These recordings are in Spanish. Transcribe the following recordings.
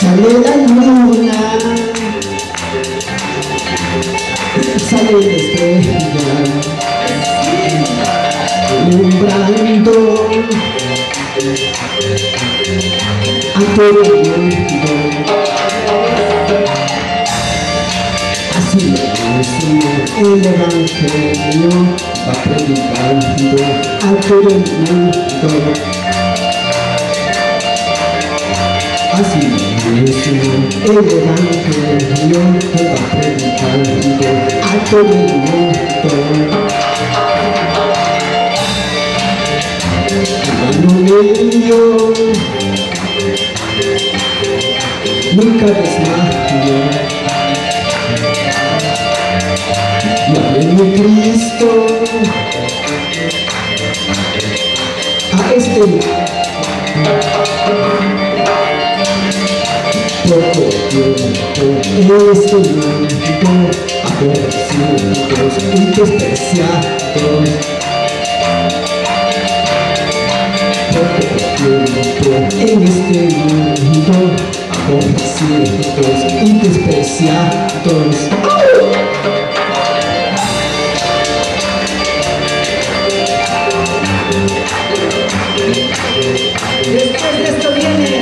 sale la luna, sale la estrella, alumbrando a todo el mundo. Así es el evangelio, va predicando a todo el mundo. Así es el evangelio, va predicando a todo el mundo. Hermano mío, nunca desmayo. Ya ven mi Cristo a este poco tiempo, este mundo aborrecidos y despreciados. Poco tiempo en este mundo aborrecidos y despreciados. Después de esto viene el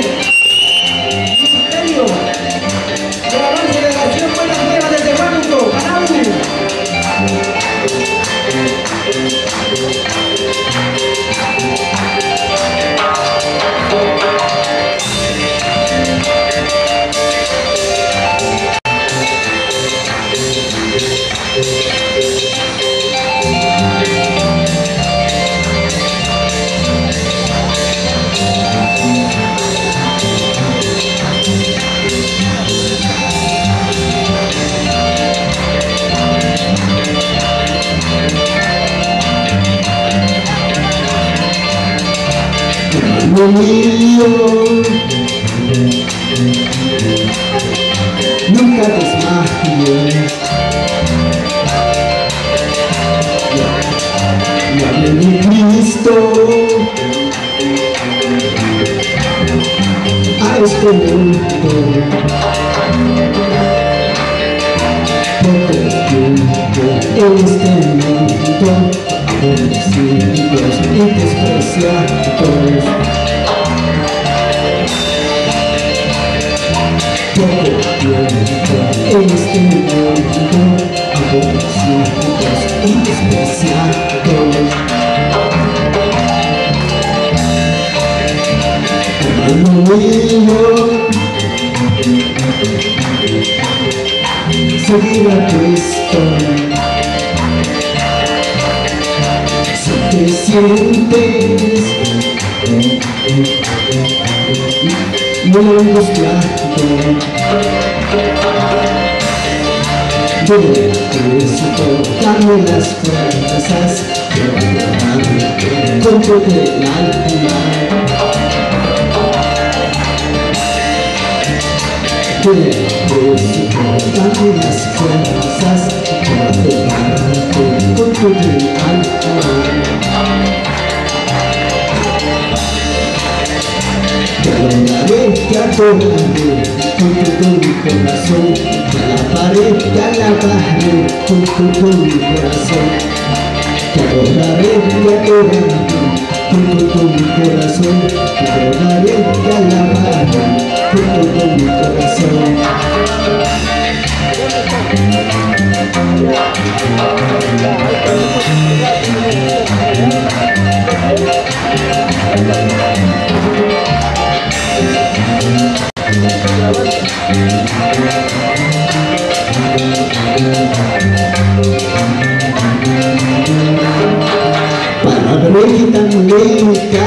Ministerio de Avance de la Acción Buenas Nuevas desde Huánuco, Manaus. Hermano mío, nunca desmayes. Ya ven mi Cristo a este mundo. Poco tiempo en este mundo, aborrecidos y despreciados. Poco tiempo en este mundo, aborrecidos y despreciados. Hermano mío, seguir a Cristo. Si te sientes muy angustiado, dile a Cristo, dame las fuerzas de abandonarte con todo el alma. Dile a Cristo, dame las fuerzas de abandonarte con todo el alma. Te adoraré con todo mi corazón. Te alabaré con todo mi corazón. Te adoraré con todo mi corazón. Te adoraré con todo mi corazón. Palavrehitam leika,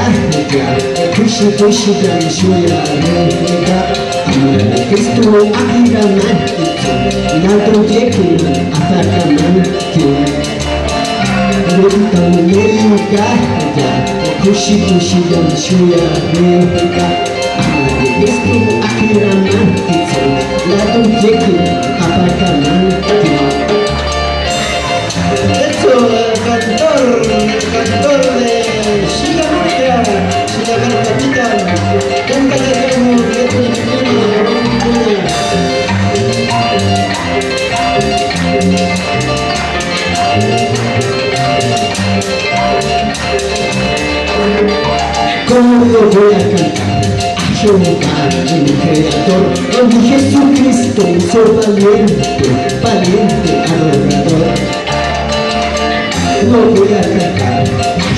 kushi kushi jam shuya leika, amara Kristo akhiramati, nato jeku atakamati. Palavrehitam leika, kushi kushi jam shuya leika, amara Kristo akhiramati, nato jeku atakamati. Esto, el cantor de Shila Nuestra, Shila Capital, canta como lo voy a cantar. Jehová, mi creador, oh mi Jesucristo, soy valiente, valiente adorador. Lo voy a cantar.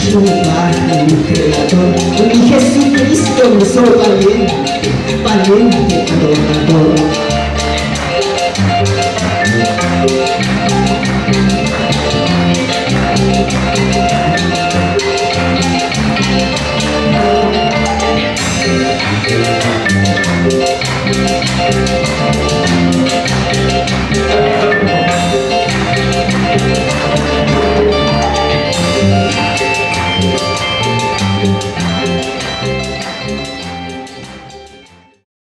Jehová, mi creador, oh mi Jesucristo, soy valiente, valiente adorador.